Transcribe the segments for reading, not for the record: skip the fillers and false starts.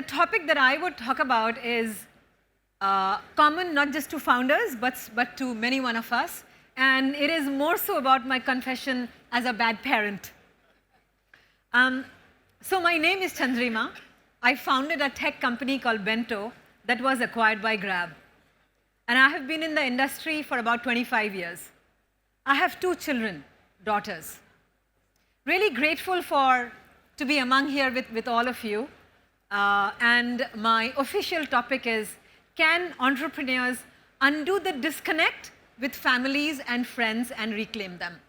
topic that I would talk about is common not just to founders, but to many one of us. And it is more so about my confession as a bad parent. So my name is Chandrima. I founded a tech company called Bento that was acquired by Grab. And I have been in the industry for about 25 years. I have 2 children, daughters. Really grateful to be among here with all of you. And my official topic is, can entrepreneurs undo the disconnect with families and friends and reclaim them?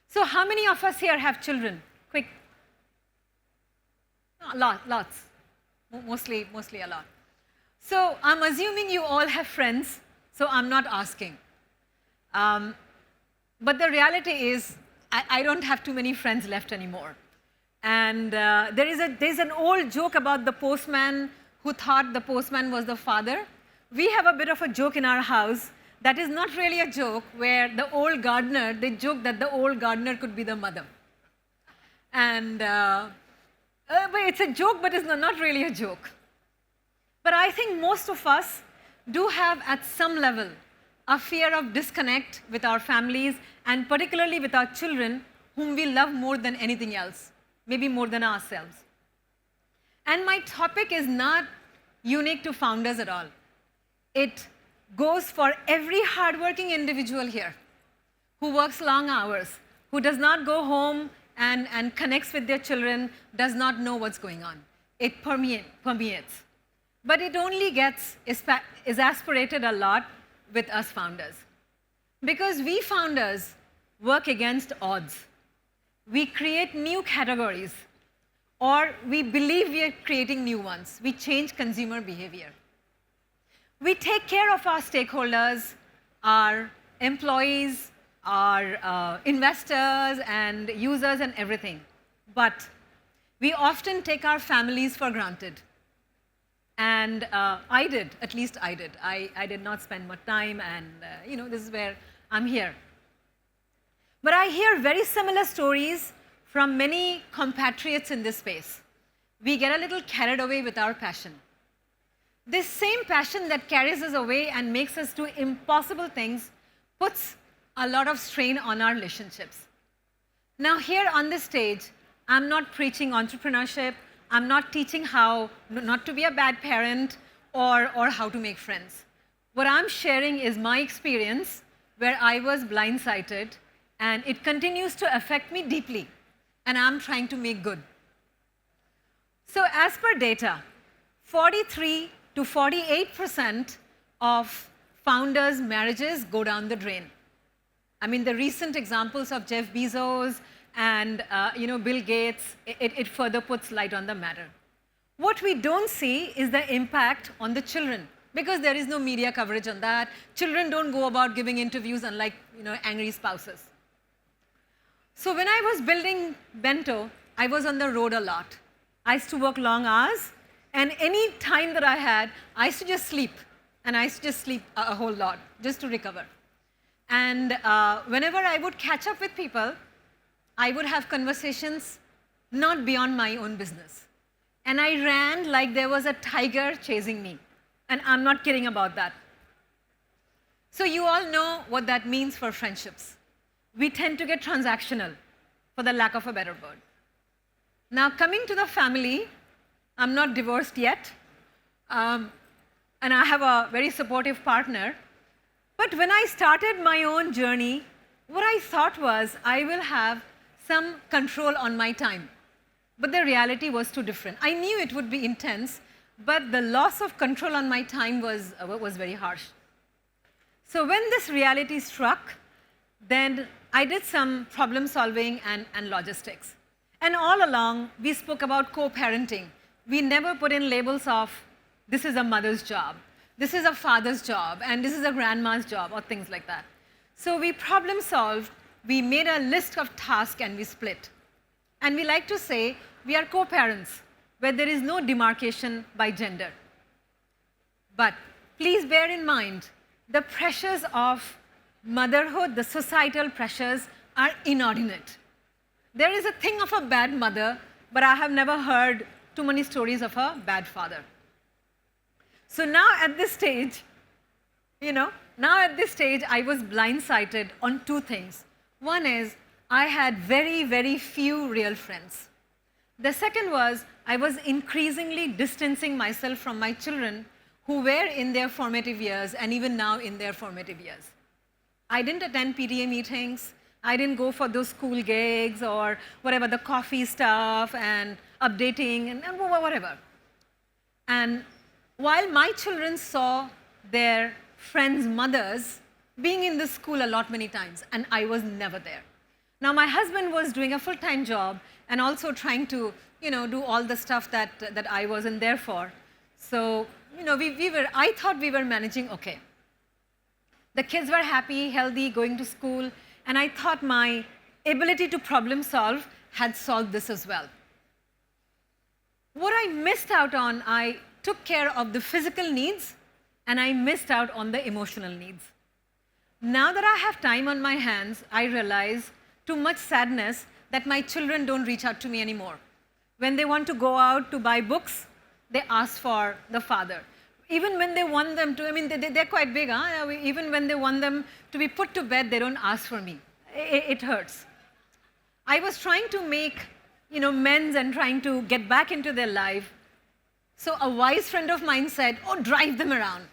So how many of us here have children? Quick. Lots. Mostly a lot. So I'm assuming you all have friends, so I'm not asking. But the reality is, I don't have too many friends left anymore. And there's an old joke about the postman who thought the postman was the father. We have a bit of a joke in our house that is not really a joke, where the old gardener, they joke that the old gardener could be the mother. And but it's a joke, but it's not really a joke. But I think most of us do have, at some level, a fear of disconnect with our families, and particularly with our children, whom we love more than anything else, maybe more than ourselves. And my topic is not unique to founders at all. It goes for every hardworking individual here who works long hours, who does not go home and connects with their children, does not know what's going on. It permeates. But it only gets exasperated a lot with us founders. Because we founders work against odds. We create new categories, or we believe we are creating new ones. We change consumer behavior. We take care of our stakeholders, our employees, our investors and users and everything. But we often take our families for granted. And at least I did. I did not spend much time, and this is where I'm here. But I hear very similar stories from many compatriots in this space. We get a little carried away with our passion. This same passion that carries us away and makes us do impossible things puts a lot of strain on our relationships. Now here on this stage, I'm not preaching entrepreneurship. I'm not teaching how not to be a bad parent or how to make friends. What I'm sharing is my experience where I was blindsided, and it continues to affect me deeply, and I'm trying to make good. So as per data, 43 to 48% of founders' marriages go down the drain. I mean, the recent examples of Jeff Bezos and Bill Gates, it further puts light on the matter. What we don't see is the impact on the children, because there is no media coverage on that. Children don't go about giving interviews, unlike angry spouses. So when I was building Bento, I was on the road a lot. I used to work long hours, and any time that I had, I used to just sleep. And I used to just sleep a whole lot, just to recover. And whenever I would catch up with people, I would have conversations not beyond my own business. And I ran like there was a tiger chasing me. And I'm not kidding about that. So you all know what that means for friendships. We tend to get transactional, for the lack of a better word. Now coming to the family, I'm not divorced yet. And I have a very supportive partner. But when I started my own journey, what I thought was I will have some control on my time. But the reality was too different. I knew it would be intense, but the loss of control on my time was very harsh. So when this reality struck, then I did some problem solving and logistics. And all along, we spoke about co-parenting. We never put in labels of, this is a mother's job, this is a father's job, and this is a grandma's job, or things like that. So we problem solved. We made a list of tasks and we split. And we like to say we are co-parents, where there is no demarcation by gender. But please bear in mind, the pressures of motherhood, the societal pressures, are inordinate. There is a thing of a bad mother, but I have never heard too many stories of a bad father. So now at this stage, I was blindsided on two things. One is I had very, very few real friends. The second was I was increasingly distancing myself from my children who were in their formative years and even now in their formative years. I didn't attend PTA meetings. I didn't go for those school gigs or whatever, the coffee stuff and updating and whatever. And while my children saw their friends' mothers being in the school a lot many times, and I was never there. Now my husband was doing a full-time job and also trying to, do all the stuff that I wasn't there for. So, I thought we were managing okay. The kids were happy, healthy, going to school, and I thought my ability to problem solve had solved this as well. What I missed out on, I took care of the physical needs, and I missed out on the emotional needs. Now that I have time on my hands, I realize, to much sadness, that my children don't reach out to me anymore. When they want to go out to buy books, they ask for the father. Even when they want them to, they're quite big, huh? Even when they want them to be put to bed, they don't ask for me. It hurts. I was trying to make, amends and trying to get back into their life. So a wise friend of mine said, oh, drive them around.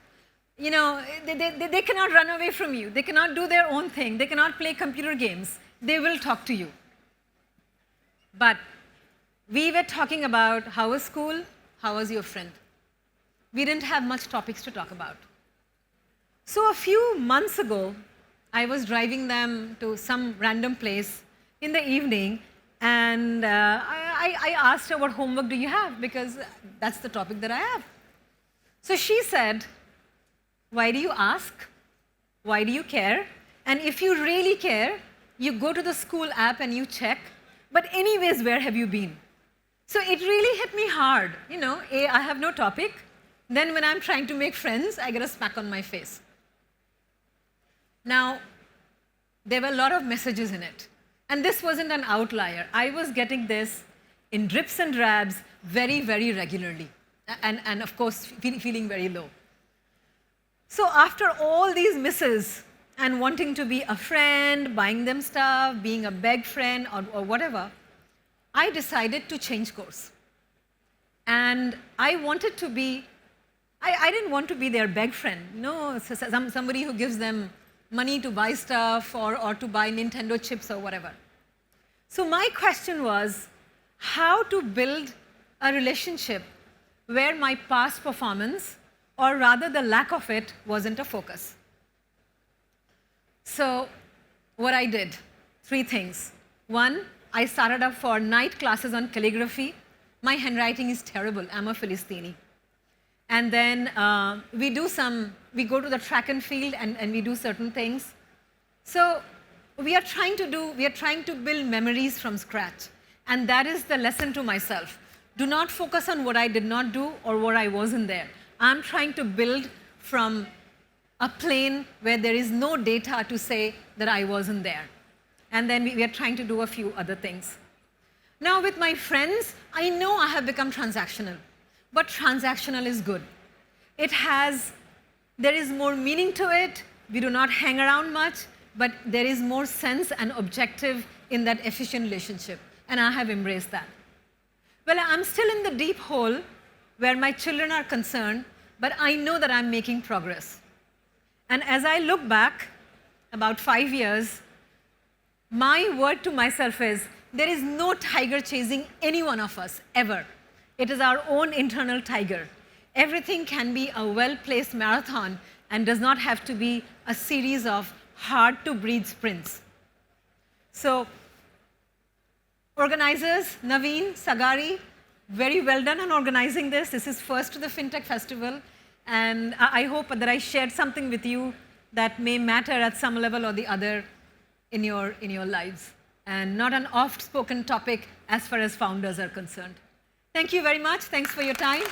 They cannot run away from you. They cannot do their own thing. They cannot play computer games. They will talk to you. But we were talking about how was school, how was your friend. We didn't have much topics to talk about. So a few months ago, I was driving them to some random place in the evening, and I asked her, what homework do you have? Because that's the topic that I have. So she said, why do you ask? Why do you care? And if you really care, you go to the school app and you check. But anyways, where have you been? So it really hit me hard. I have no topic. Then when I'm trying to make friends, I get a smack on my face. Now, there were a lot of messages in it. And this wasn't an outlier. I was getting this in drips and drabs very, very regularly. And of course, feeling very low. So after all these misses and wanting to be a friend, buying them stuff, being a beg friend or whatever, I decided to change course. And I wanted to be, I didn't want to be their beg friend. No, somebody who gives them money to buy stuff or to buy Nintendo chips or whatever. So my question was, how to build a relationship where my past performance, or rather the lack of it, wasn't a focus. So what I did, 3 things. 1, I started up for night classes on calligraphy. My handwriting is terrible. I'm a Philistine. And then we go to the track and field and we do certain things. So we are trying to build memories from scratch. And that is the lesson to myself. Do not focus on what I did not do or what I wasn't there. I'm trying to build from a plane where there is no data to say that I wasn't there. And then we are trying to do a few other things. Now with my friends, I know I have become transactional, but transactional is good. There is more meaning to it. We do not hang around much, but there is more sense and objective in that efficient relationship, and I have embraced that. Well, I'm still in the deep hole where my children are concerned, but I know that I'm making progress. And as I look back, about 5 years, my word to myself is, there is no tiger chasing any one of us, ever. It is our own internal tiger. Everything can be a well-placed marathon and does not have to be a series of hard-to-breathe sprints. So, organizers, Naveen, Sagari, very well done on organizing this. This is first to the FinTech Festival. And I hope that I shared something with you that may matter at some level or the other in your lives. And not an oft-spoken topic as far as founders are concerned. Thank you very much. Thanks for your time.